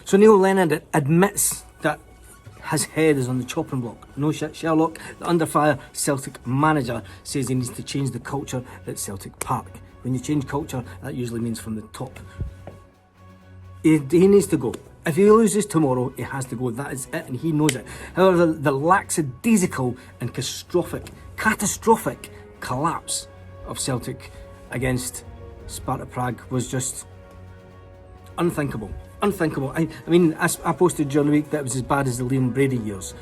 So Neil Lennon admits that his head is on the chopping block. No shit, Sherlock, the under fire Celtic manager, says he needs to change the culture at Celtic Park. When you change culture, that usually means from the top. He needs to go. If he loses tomorrow, he has to go. That is it, and he knows it. However, the lackadaisical and catastrophic collapse of Celtic against Sparta Prague was just unthinkable. Unthinkable. I mean, I posted during the week that it was as bad as the Liam Brady years.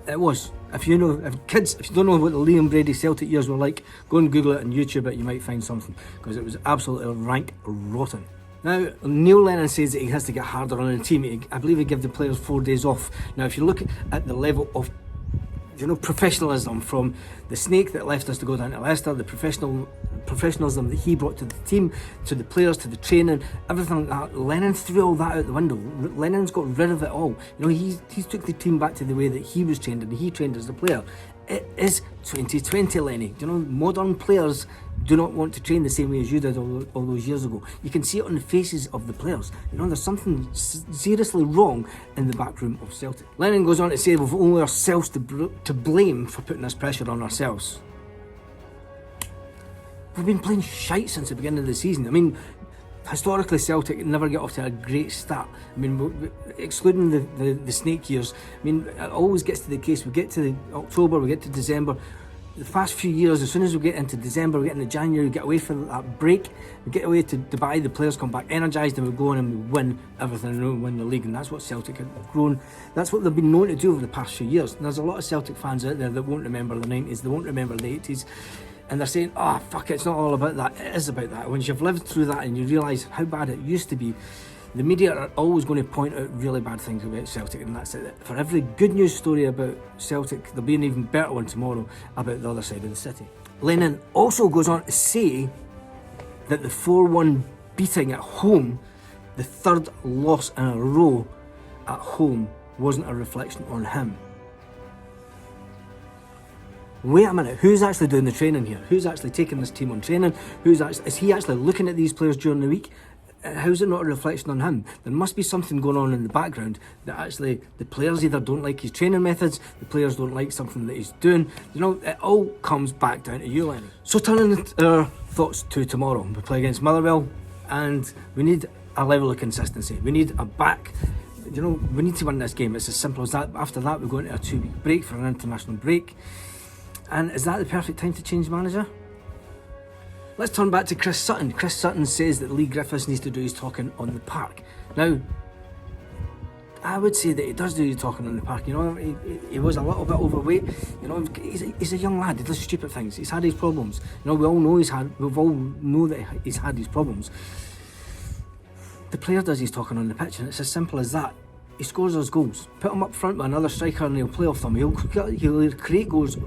It was. If you don't know what the Liam Brady Celtic years were like, go and Google it and YouTube it, you might find something, because it was absolutely rank rotten. Now, Neil Lennon says that he has to get harder on the team. I believe he gave the players 4 days off. Now, if you look at the level of professionalism from the snake that left us to go down to Leicester, the professionalism that he brought to the team, to the players, to the training, everything like that, Lennon threw all that out the window. Lennon's got rid of it all. He took the team back to the way that he was trained and he trained as a player. It is 2020, Lenny. Modern players do not want to train the same way as you did all those years ago. You can see it on the faces of the players. There's something seriously wrong in the back room of Celtic. Lennon goes on to say we've only ourselves to blame for putting this pressure on ourselves. We've been playing shite since the beginning of the season. I mean, historically Celtic never get off to a great start. I mean, excluding the snake years, I mean, it always gets to the case. We get to October, we get to December. The past few years, as soon as we get into December, we get into January, we get away from that break, we get away to Dubai, the players come back energised and we go on and we win everything and we win the league, and that's what Celtic have grown. That's what they've been known to do over the past few years. And there's a lot of Celtic fans out there that won't remember the 90s, they won't remember the 80s, and they're saying, fuck it, it's not all about that. It is about that. Once you've lived through that and you realise how bad it used to be, the media are always going to point out really bad things about Celtic, and that's it. For every good news story about Celtic, there'll be an even better one tomorrow about the other side of the city. Lennon also goes on to say that the 4-1 beating at home, the third loss in a row at home, wasn't a reflection on him. Wait a minute, who's actually doing the training here? Who's actually taking this team on training? Is he actually looking at these players during the week? How's it not a reflection on him? There must be something going on in the background that actually the players either don't like his training methods, the players don't like something that he's doing. It all comes back down to you, Lenny. So turning our thoughts to tomorrow, we play against Motherwell, and we need a level of consistency. We need a back. We need to win this game. It's as simple as that. After that, we're going to a 2-week break for an international break. And is that the perfect time to change manager? Let's turn back to Chris Sutton. Chris Sutton says that Lee Griffiths needs to do his talking on the park. Now, I would say that he does do his talking on the park. He was a little bit overweight. He's a young lad. He does stupid things. He's had his problems. We all know that he's had his problems. The player does his talking on the pitch, and it's as simple as that. He scores those goals. Put him up front with another striker and he'll play off them. He'll either create goals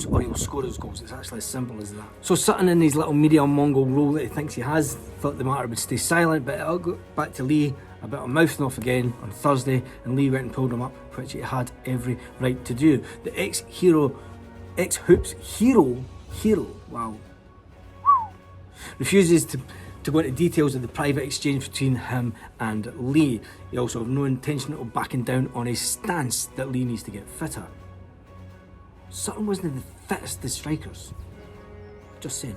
or he'll score his goals. It's actually as simple as that. So Sutton, in his little media Mongol role that he thinks he has, thought the matter would stay silent, but it'll go back to Lee, a bit of mouthing off again on Thursday, and Lee went and pulled him up, which he had every right to do. The ex-Hoops hero, wow, refuses to go into details of the private exchange between him and Lee. He also has no intention of backing down on his stance that Lee needs to get fitter. Sutton wasn't the fittest of strikers. Just saying.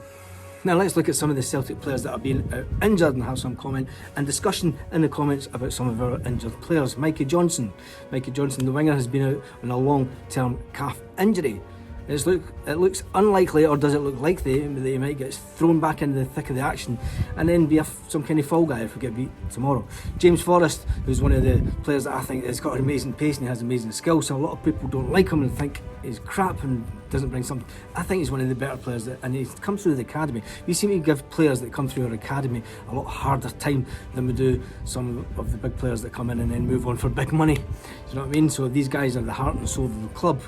Now let's look at some of the Celtic players that have been injured and have some comment and discussion in the comments about some of our injured players. Mikey Johnson, the winger, has been out on a long-term calf injury. It looks unlikely, or does it look likely, that he might get thrown back into the thick of the action and then be some kind of fall guy if we get beat tomorrow. James Forrest, who's one of the players that I think has got an amazing pace and he has amazing skills, so a lot of people don't like him and think he's crap and doesn't bring something. I think he's one of the better players, and he's come through the academy. We seem to give players that come through our academy a lot harder time than we do some of the big players that come in and then move on for big money. Do you know what I mean? So these guys are the heart and soul of the club.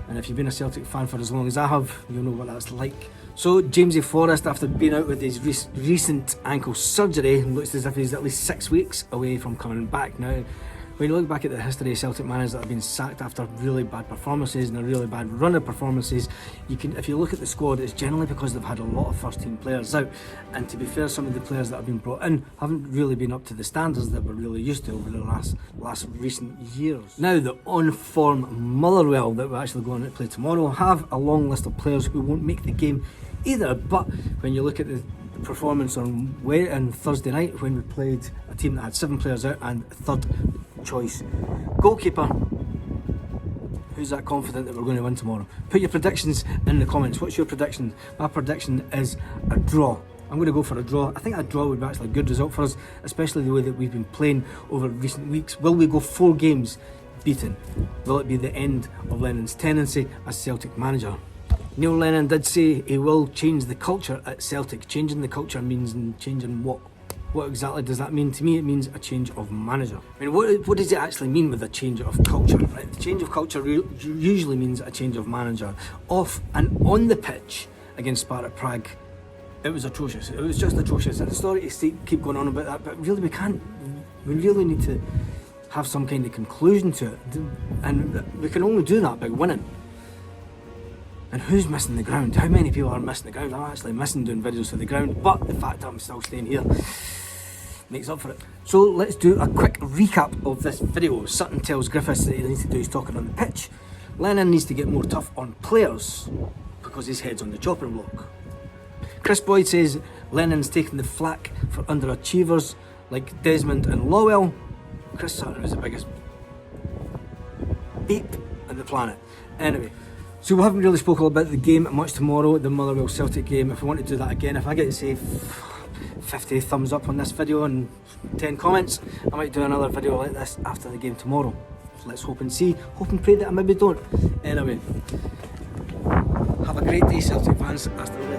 And if you've been a Celtic fan for as long as I have, you'll know what that's like. So Jamesy Forrest, after being out with his recent ankle surgery, looks as if he's at least 6 weeks away from coming back. Now, when you look back at the history of Celtic managers that have been sacked after really bad performances and a really bad run of performances, if you look at the squad, it's generally because they've had a lot of first team players out, and to be fair, some of the players that have been brought in haven't really been up to the standards that we're really used to over the last recent years. Now, the on-form Motherwell that we're actually going to play tomorrow have a long list of players who won't make the game either, but when you look at the performance on Thursday night, when we played a team that had 7 players out and third choice goalkeeper, who's that confident that we're going to win tomorrow? Put your predictions in the comments. What's your prediction? My prediction is a draw. I'm going to go for a draw. I think a draw would be actually a good result for us, especially the way that we've been playing over recent weeks. Will we go 4 games beaten? Will it be the end of Lennon's tenancy as Celtic manager? Neil Lennon did say he will change the culture at Celtic. Changing the culture means changing what? What exactly does that mean? To me, it means a change of manager. I mean, what does it actually mean with a change of culture? Right? The change of culture usually means a change of manager. Off and on the pitch against Spartak Prague, it was atrocious. It was just atrocious. And sorry to keep going on about that, but really we can't. We really need to have some kind of conclusion to it, and we can only do that by winning. And who's missing the ground? How many people are missing the ground? I'm actually missing doing videos for the ground, but the fact that I'm still staying here makes up for it. So let's do a quick recap of this video. Sutton tells Griffiths that he needs to do his talking on the pitch. Lennon needs to get more tough on players because his head's on the chopping block. Chris Boyd says Lennon's taking the flak for underachievers like Desmond and Lowell. Chris Sutton is the biggest beep on the planet. Anyway, so we haven't really spoken about the game much tomorrow, the Motherwell Celtic game. If we want to do that again, if I get to say 50 thumbs up on this video and 10 comments, I might do another video like this after the game tomorrow. So let's hope and see. Hope and pray that I maybe don't. Anyway, have a great day, Celtic fans. Hasta luego.